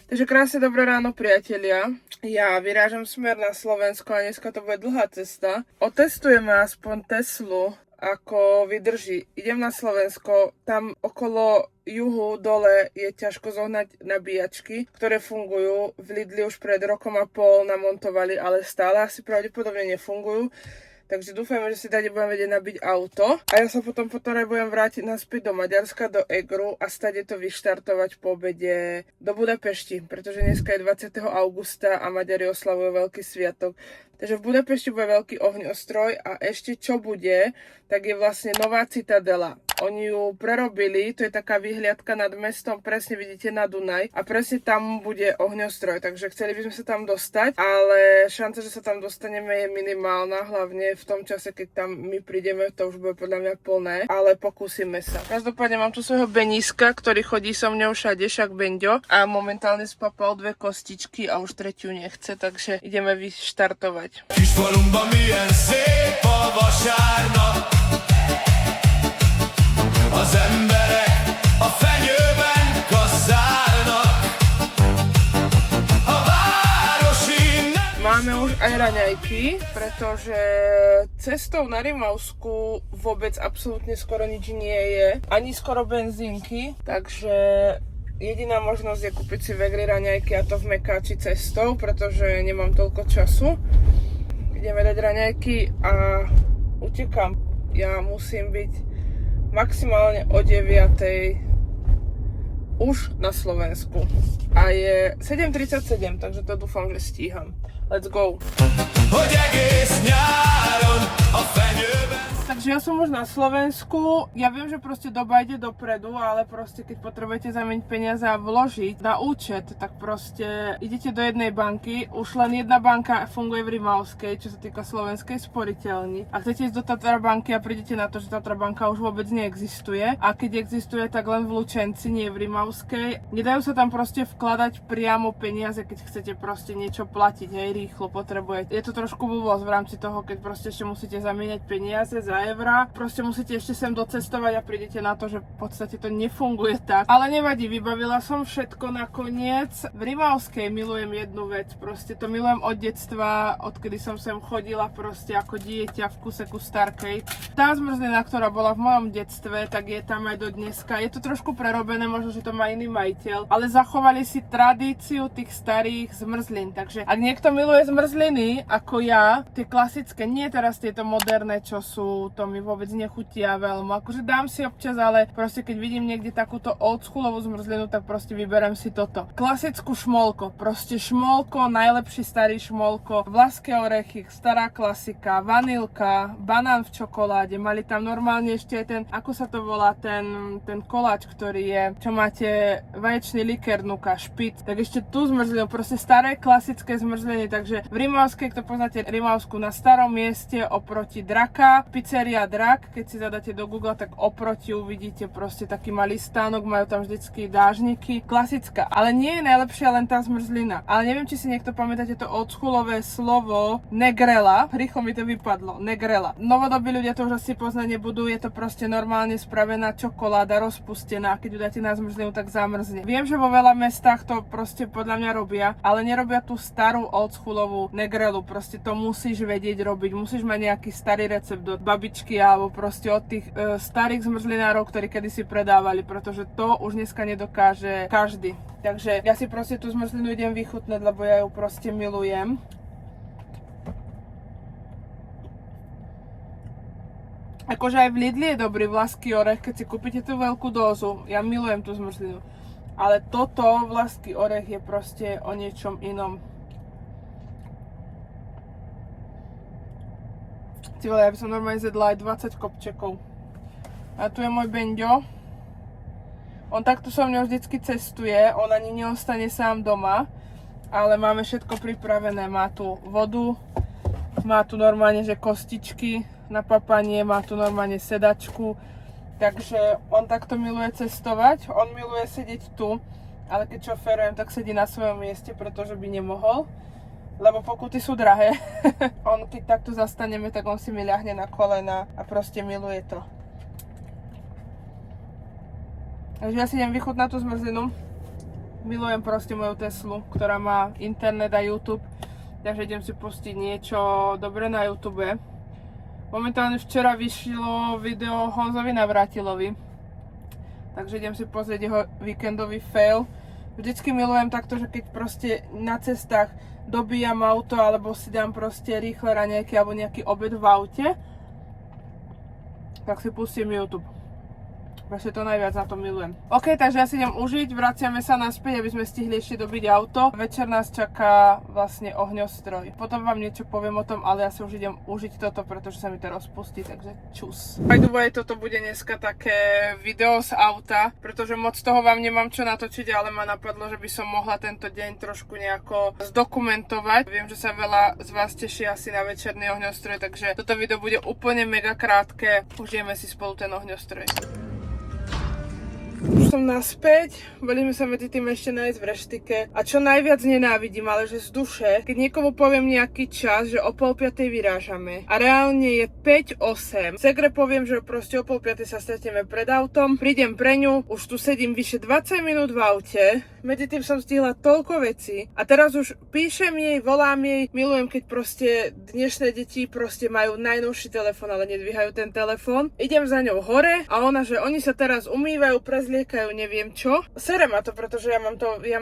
Takže krásne dobré ráno, priatelia. Ja vyrážam smer na Slovensko a dneska to bude dlhá cesta. Otestujeme aspoň Teslu, ako vydrží. Idem na Slovensko, tam okolo juhu dole je ťažko zohnať nabíjačky, ktoré fungujú. V Lidli už pred rokom a pol namontovali, ale stále asi pravdepodobne nefungujú. Takže dúfajme, že si tady budem vedieť nabiť auto. A ja sa potom potrebujem vrátiť naspäť do Maďarska, do Egru a stade to vyštartovať po obede do Budapešti, pretože dneska je 20. augusta a Maďari oslavujú veľký sviatok. Takže v Budapešti bude veľký ohňostroj a ešte čo bude, tak je vlastne nová Citadela. Oni ju prerobili, to je taká vyhliadka nad mestom, presne vidíte na Dunaj a presne tam bude ohňostroj, takže chceli by sme sa tam dostať, ale šanca, že sa tam dostaneme je minimálna, hlavne v tom čase, keď tam my prídeme, to už bude podľa mňa plné, ale pokúsime sa. Každopádne mám tu svojho Beníska, ktorý chodí so mňou všade, však Benďo, a momentálne spapal 2 kostičky a už tretiu nechce, takže ideme vyštartovať. Kisfalumban milyen szép a vasárnap, az emberek a fenyőben kasszálnak, a városi Máme už aj raňajky, pretože cestou na Rimavsku vôbec absolútne skoro nič nie je, ani skoro benzínky, takže jediná možnosť je kúpiť si v Egri raňajky, a to v Mekáči cestou, pretože nemám toľko času. Ideme dať raňajky a utekám. Ja musím byť maximálne o 9:00 už na Slovensku. A je 7:37, takže to dúfam, že stíham. Let's go! hogy egész nyáron a fenyőben. Takže ja som už na Slovensku, ja viem, že proste doba ide dopredu, ale proste keď potrebujete zameniť peniaze a vložiť na účet, tak proste idete do jednej banky, už len jedna banka funguje v Rimavskej, čo sa týka slovenskej sporiteľni. A chcete ísť do Tatra banky a prídete na to, že Tatra banka už vôbec neexistuje, a keď existuje, tak len v Lučenci, nie v Rimavskej. Nedajú sa tam proste vkladať priamo peniaze, keď chcete proste niečo platiť, hej, rýchlo potrebujete. Je to trošku blbosť v rámci toho, keď proste ešte musíte zamieňať peniaze za eurá. Proste musíte ešte sem docestovať a prídete na to, že v podstate to nefunguje tak. Ale nevadí, vybavila som všetko nakoniec. V Rimavskej milujem jednu vec, proste to milujem od detstva, odkedy som sem chodila proste ako dieťa v kuse ku Starkej. Tá zmrzlina, ktorá bola v mojom detstve, tak je tam aj do dneska. Je to trošku prerobené, možno, že to má iný majiteľ, ale zachovali si tradíciu tých starých zmrzlín. Takže ak niekto miluje zmrzliny, ako ja, tie klasické, nie teraz tieto moderné, čo sú, to mi vôbec nechutia veľmi. Akože dám si občas, ale proste keď vidím niekde takúto oldschoolovú zmrzlinu, tak proste vyberiem si toto. Klasickú šmolko, proste šmolko, najlepší starý šmolko, vlaské orechy, stará klasika, vanilka, banán v čokoláde, mali tam normálne ešte aj ten, ako sa to volá, ten koláč, ktorý je, čo máte vaječný likér, nuka, špic, tak ešte tú zmrzlinu, proste staré klasické zmrzliny, takže v Rimavskej, kto poznáte Rimavsku, na starom mieste oproti Draka, pizzeria Drak, keď si zadáte do Google, tak oproti uvidíte proste taký malý stánok, majú tam vždycky dážniky, klasická, ale nie je najlepšia len tá zmrzlina. Ale neviem, či si niekto pamätáte to oldschoolové slovo negrela, rýchlo mi to vypadlo, negrela. Novodobí ľudia to už asi poznať nebudú, je to proste normálne spravená čokoláda, rozpustená, keď ju dáte na zmrzlinu, tak zamrzne. Viem, že vo veľa mestách to proste podľa mňa robia, ale nerobia tú starú oldschoolovú negrelu, proste to musíš vedieť robiť, musíš mať nejaký starý recept od babičky alebo proste od tých starých zmrzlinárov, ktorí kedysi predávali, pretože to už dneska nedokáže každý. Takže ja si proste tú zmrzlinu idem vychutnať, lebo ja ju proste milujem. Akože aj v Lidli je dobrý vlaský orech, keď si kúpite tú veľkú dózu. Ja milujem tú zmrzlinu. Ale toto, vlaský orech, je proste o niečom inom. Ty vole, ja by som normálne zjedla aj 20 kopčekov. A tu je môj Benďo. On takto so mňou vždycky cestuje, on ani neostane sám doma, ale máme všetko pripravené. Má tu vodu, má tu normálne, že kostičky na papanie, má tu normálne sedačku. Takže on takto miluje cestovať, on miluje sedieť tu, ale keď šoférujem, tak sedí na svojom mieste, pretože by nemohol. Lebo pokuty sú drahé. On keď takto zastaneme, tak on si mi ľahne na kolena a proste miluje to. Takže ja si idem vychutnať tú zmrzlinu. Milujem proste moju Teslu, ktorá má internet a YouTube. Takže idem si pustiť niečo dobré na YouTube. Momentálne včera vyšlo video Honzovi Navrátilovi. Takže idem si pozrieť jeho víkendový fail. Vždycky milujem takto, že keď proste na cestách dobíjam auto alebo si dám proste rýchle raňajky alebo nejaký obed v aute, tak si pustím YouTube. Vlastne to najviac na to milujem. OK, takže ja si idem užiť, vraciame sa naspäť, aby sme stihli ešte dobiť auto. Večer nás čaká vlastne ohňostroj. Potom vám niečo poviem o tom, ale ja si už idem užiť toto, pretože sa mi to rozpustí, takže čus. By the way, toto bude dneska také video z auta, pretože moc toho vám nemám čo natočiť, ale ma napadlo, že by som mohla tento deň trošku nejako zdokumentovať. Viem, že sa veľa z vás teší asi na večerný ohňostroj, takže toto video bude úplne mega krátke. Užijeme si spolu ten ohňostroj. Už som naspäť, boli sme sa medzi tým ešte nájsť v reštike a čo najviac nenávidím, ale že z duše, keď niekomu poviem nejaký čas, že o 4:30 vyrážame a reálne je 5:08, Segre poviem, že proste o 4:30 sa stretneme pred autom, prídem pre ňu, už tu sedím vyše 20 minút v aute, medzi tým som stihla toľko vecí a teraz už píšem jej, volám jej, milujem, keď proste dnešné deti proste majú najnovší telefón, ale nedvíhajú ten telefón, idem za ňou hore a ona, že oni sa teraz umývajú, prezliekajú, neviem čo. Sere ma to, pretože ja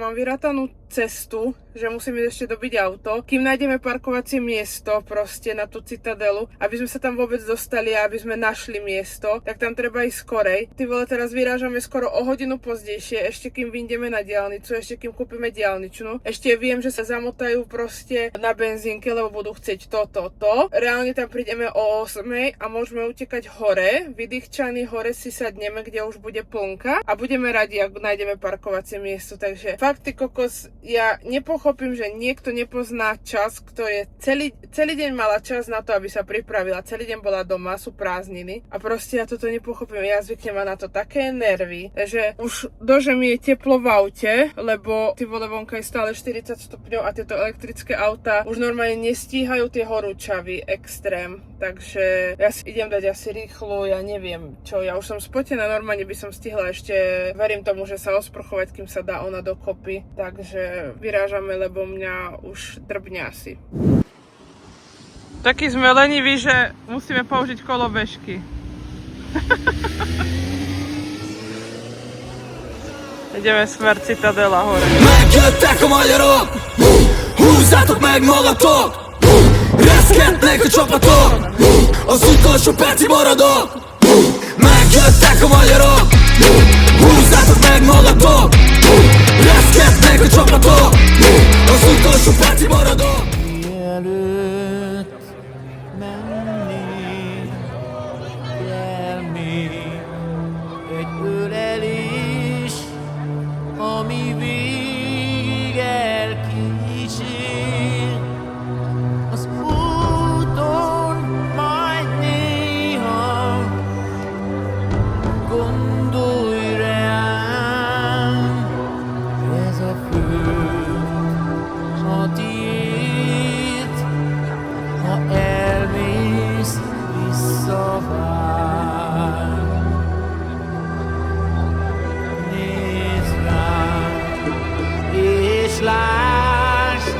mám vyrátanú cestu, že musím ísť ešte dobiť auto, kým nájdeme parkovacie miesto proste na tú Citadelu, aby sme sa tam vôbec dostali a aby sme našli miesto, tak tam treba ísť skorej. Ty vole, teraz vyrážame skoro o hodinu pozdejšie, ešte kým vyjdeme na diaľnicu, ešte kým kúpime diaľničnú. Ešte viem, že sa zamotajú proste na benzínke, lebo budú chcieť to. Reálne tam prídeme o 8 a môžeme utekať hore, vydýchčaný hore si sadneme, kde už bude plnka a budeme radi, ak nájdeme parkovacie miesto. Takže fakt, ty kokos, ja nepochopím, že niekto nepozná čas, kto je celý deň mala čas na to, aby sa pripravila, celý deň bola doma, sú prázdniny a proste ja toto nepochopím, ja zvyknem mať na to také nervy, že už dože mi je teplo v aute, lebo ty vole, vonka je stále 40 stupňov a tieto elektrické autá už normálne nestíhajú tie horúčavy extrém, takže ja si idem dať asi rýchlu, ja neviem čo, ja už som spotená, normálne by som stihla ešte, verím tomu, že sa osprchovať, kým sa dá ona dokopy, takže vyrážame, lebo mňa už drbňa asi. Takí sme leniví, že musíme použiť kolobežky. Ideme smer Citadela hore. Megjöttek a magyarok, húzzátok meg magatok, reszketnek a csapatok, az utolsó percig maradok. Megjöttek a magyarok, húzzátok meg magatok, reszketnek a csapatok, az utolsó percig maradok. Mielőtt mennék, kell még egy ölelés, ami végig elkísér. Az úton majd néha gondolj rám, ez a föld a tiéd, ha elmész, visszavár. Nézd rám, és lásd,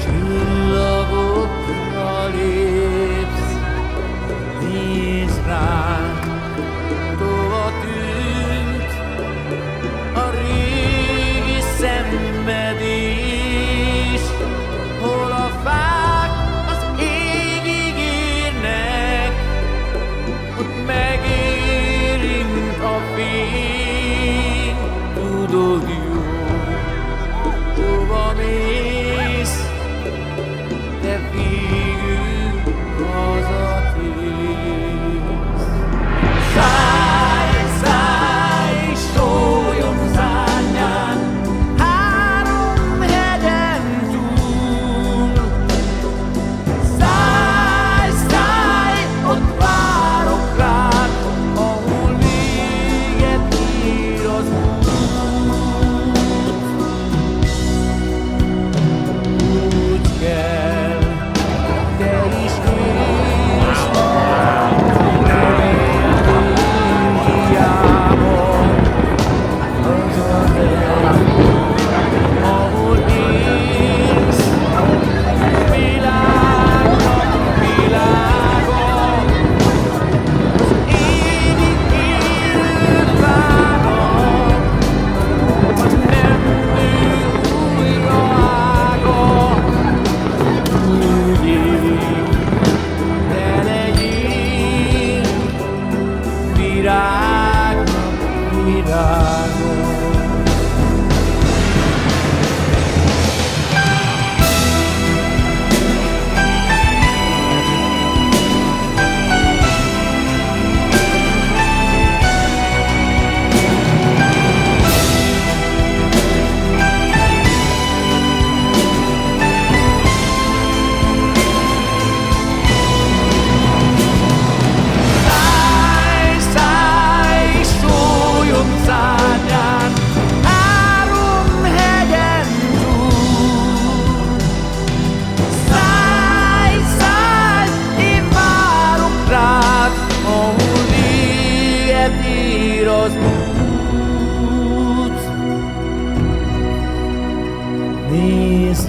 csillagokra lépsz. Nézd rám, tova tűnt a régi szenvedés, hol a fák az égig érnek, ott megérint a fény. Tudod jó, hova mész, de végül hazatérsz. Szállj, szóljon az árnyán, 3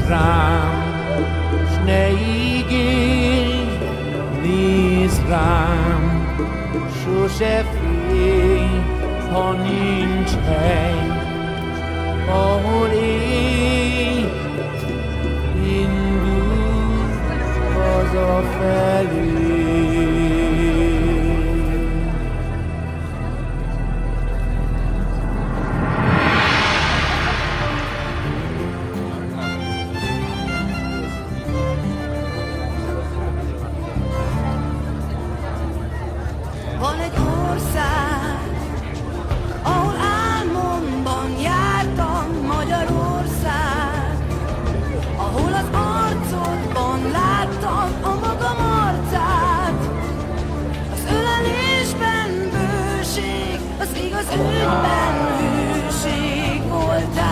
rám, s ne ígérj, nézd rám, sose félj, ha nincs hely, ahol élj, indulj hazafelé. Van egy ország, ahol álmomban jártam, Magyarország, ahol az arcodban láttam a magam arcát. Az ölelésben bőség, az igaz ügyben hűség voltál.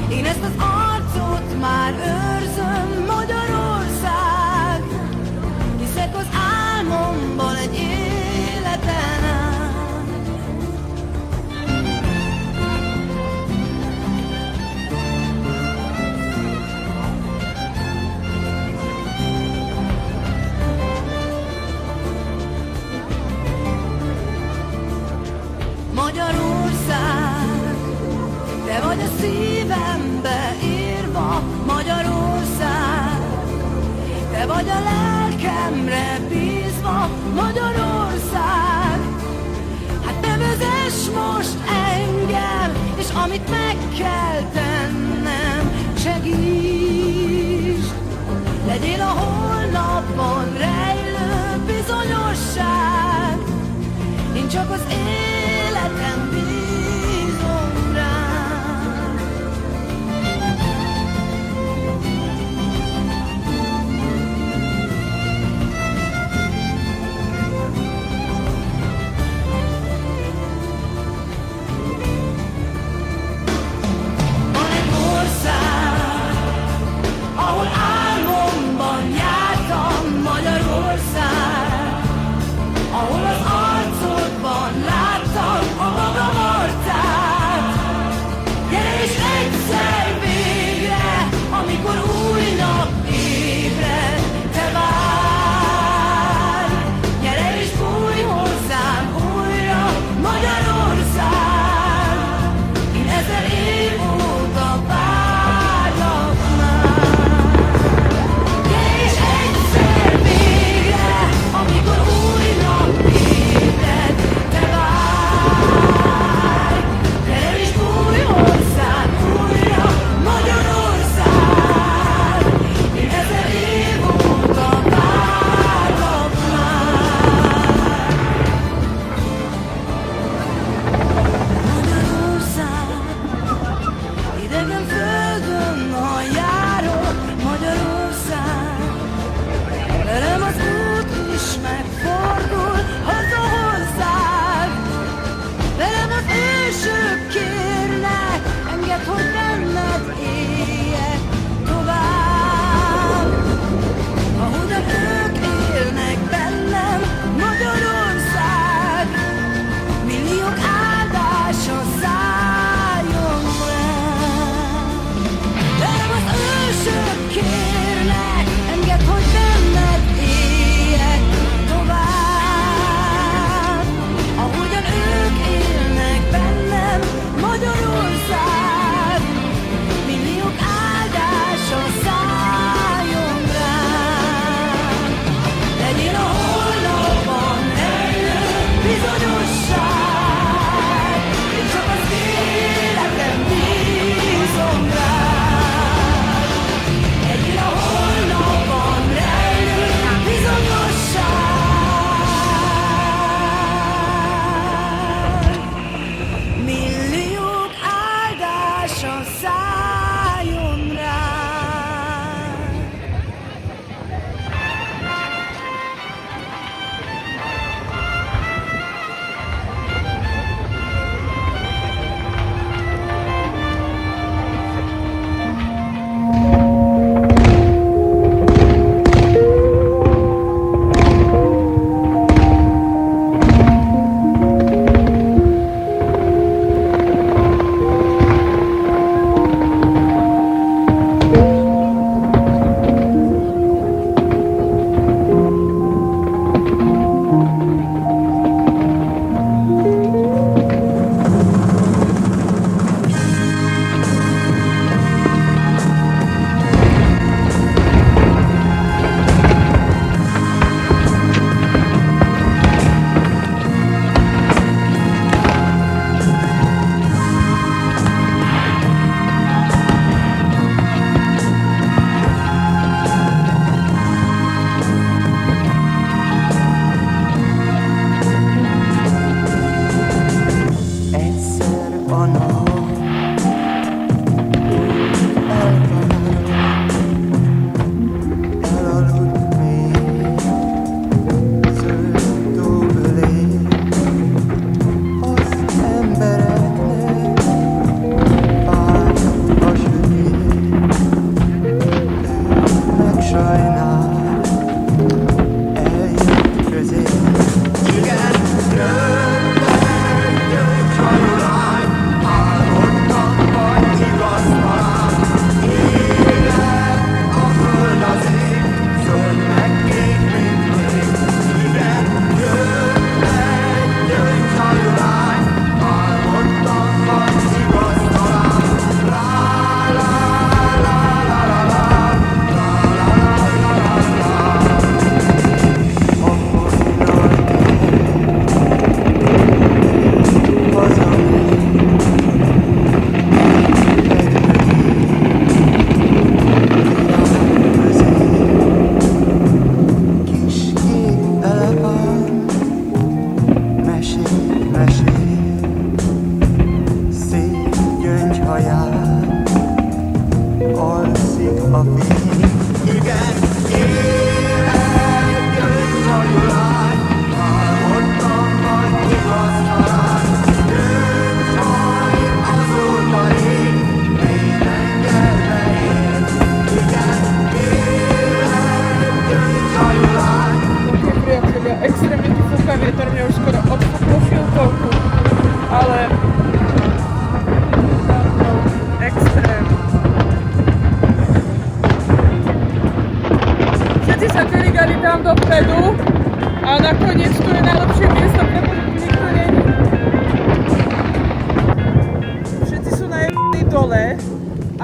Én ezt az arcot már őrzöm, Magyarország, hiszek az álmomban egy életen át. Magyarország, te vagy a szívembe írva, Magyarország, te vagy a lelkemre bízva, Magyarország. Hát te vezess most engem, és amit meg kell tennem, segíts. Legyél a holnapban rejlő bizonyosság, én csak az életem bízom rád. Van egy ország, ahol álmomban jártam, Magyarország, ahol az arcodban láttam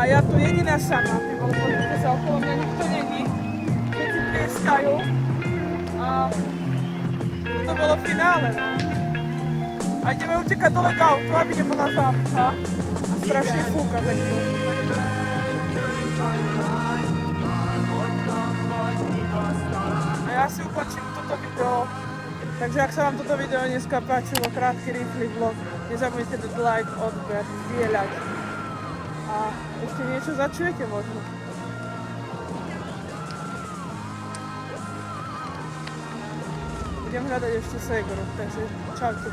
a ja tu jediná sama, ty vole, pozrite sa, okolo mňa nikto není, všetci plieskajú a to bolo finále, no. A ideme utekať dole k autu, aby nebola zápcha a strašne fúka venku. A ja si ukončím toto video. Takže ak sa vám toto video dneska páčilo, krátky, rýchly vlog, nezabudnite dať like, odber, zdieľať. A ešte niečo začujete možno. Idem hľadať ešte segru, takže čaute.